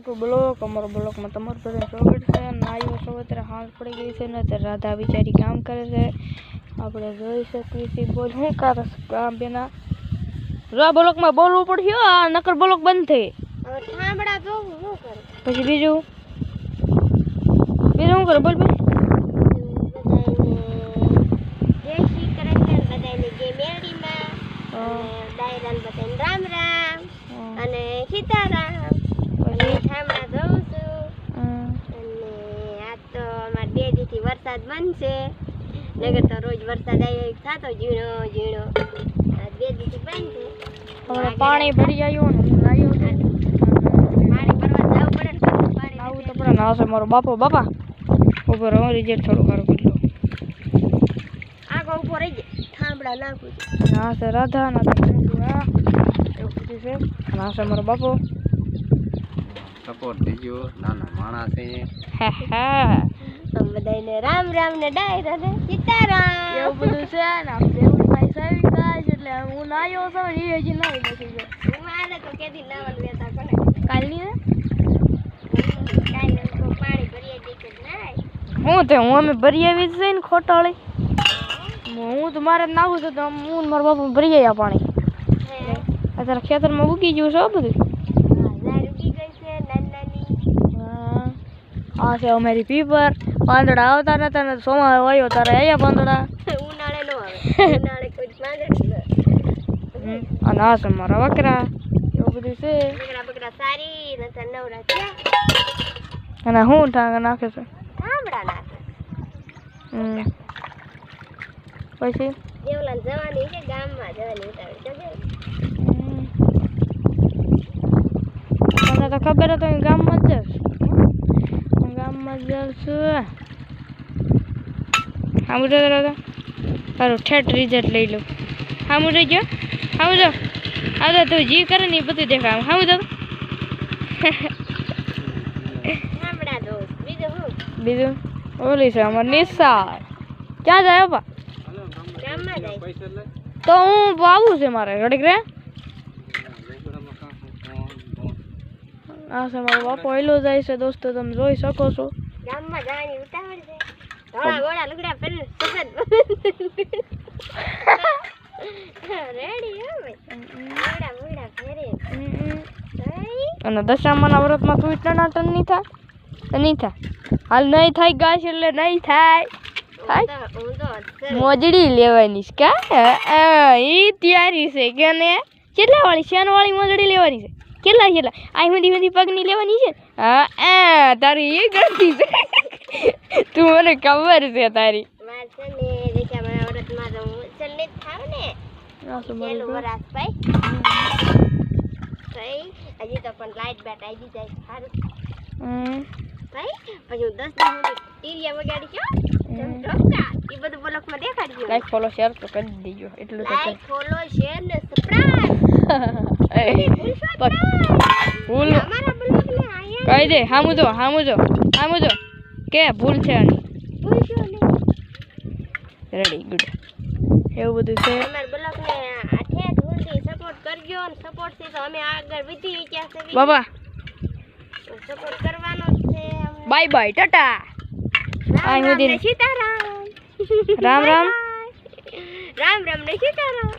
Block અમારો બ્લોકમાં તમારું બધાનું સ્વાગત છે. નાઈઓ સૌ અત્યારે હાથ પડી ગઈ છે ને અત્યારે રાધા બિચારી કામ કરે છે. આપણે જોઈ શકીએ છીએ. બોલ શું કરે છે કામ બેના? જો આ બ્લોકમાં બોલવું પડશે. આ નકર બ્લોક બંધ થઈ પછી બીજું શું કરે? બોલ બોલ. રામ રામ અને સીતારામ અને ઠામડા જોઉં છું. અને આજ તો અમારે 2 દીથી વરસાદ બંધ છે, નગર તો રોજ વરસાદ આવ્યો થતો ઝીણો ઝીણો. આજ 2 દીથી બંધ છે. હમણાં પાણી ભરી આવ્યું ને આવ્યું પાણી ભરવા જવું પડે ને. પાણી આવું તો પડે ને. આવશે મારો બાપો. બાપા ઉપર હું રિઝલ્ટ થોડું સારું કરી લઉં. આગળ ઉભો રહી જાય, ઠામડા નાખું છું. ના છે રાધા ના છે એવું બધું છે. ના છે મારો બાપો. સપોર્ટ દેજો. નાના માણસ છે. બધાને રામ રામ ને ડાયરા ને સીતારામ એવું બધું છે ને. આપણે ભાઈ સાહેબ કાજ એટલે હું નાયો છું ને એ હજી નાઈ નથી ગયો. મારે તો કેદી નાવાનું વેતા કોને કાલની ને કાલે તો પાણી ભરી દે કે નાય હું તે હું અમે ભરી આવી છે ને ખોટાળી. હું તો મારે નાવું છે તો હું ને મારા બાપુ ભરી આવ્યા પાણી. અત્યારે ખેતરમાં ઉગી ગયું છે બધું. આ છે અમારી પીપર. પાંદડા આવતા નતા ને સોમવાર આવ્યો તારે આવ્યા પાંદડા. ઉનાળે નો આવે, ઉનાળે કોઈ પાંદડા અને આ છે મારા બકરા. એવું બધું છે. બકરા સારી નતર નવરા થયા. અને હું ટાંગ નાખે છે ઠામડા નાખે. પછી દેવલાને જવાની છે, ગામમાં જવાની ઉતાવળ છે. મને તો ખબર હતો ગામમાં જ જઈશ. ગામમાં જ જાઉં છું. હા મુજો સારું ઠેઠ રિઝલ્ટ લઈ લઉં. હા મુજો ગયો. હા મુજો હા તો તું જી કરે ને એ બધું દેખાય. હા મુજો ઠામડા દો. બીજું શું? બીજું ઓલી છે અમારે નિશાળ. ક્યાં જાય પા? ગામમાં જાય. તો હું આવું છે મારે ઘડીક રે. આ છે મારો બાપો એલો જાય છે દોસ્તો, તમે જોઈ શકો છો. ગામમાં જવાની ઉતાવળ છે. ધોળા ગોળા લુગડા પહેરી સફેદ રેડી હો ભાઈ. ગોળા ગોળા પહેરી અને દશામાના વ્રતમાં તું ટનાટન નહીં થાય નહીં થાય. હાલ નહીં થાય ગાય એટલે નહીં થાય. મોજડી લેવાની છે કા? એ તૈયારી છે કે ને? કેટલા વાળી શેન વાળી મોજડી લેવાની છે? કેટલા આ સુધી પગની લેવાની છે? હા તારી એ ગણતી છે. તું મને ખબર છે તારી. માર છે ને દેખામાં વ્રતમાં તો ચલ્લે થાવ ને. પેલું વરાસ ભાઈ ભાઈ હજી તો પણ લાઈટ બેટ આવી જાય સારું ભાઈ. પછી 10 દિવસ ટીરિયા વગાડી ગયો ઢોકા એ બધું બ્લોકમાં દેખાડી ગયો. લાઈક ફોલો શેર તો કરી દેજો. એટલું તો લાઈક ફોલો શેર ને સબસ્ક્રાઇબ ભૂલ અમારા બ્લોગને આયા કહી દે. હામુજો કે ભૂલ છે આની. ભૂલશો નહીં. Ready good. એવું બધું છે. અમારા બ્લોગને આઠે સુધી સપોર્ટ કરજો અને સપોર્ટ થી તો અમે આગળ વધી ગયા છે. બાબા સપોર્ટ કરવાનો જ છે. Bye bye Tata. રામ રામ ને સીતારામ. રામ રામ રામ રામ ને સીતારામ.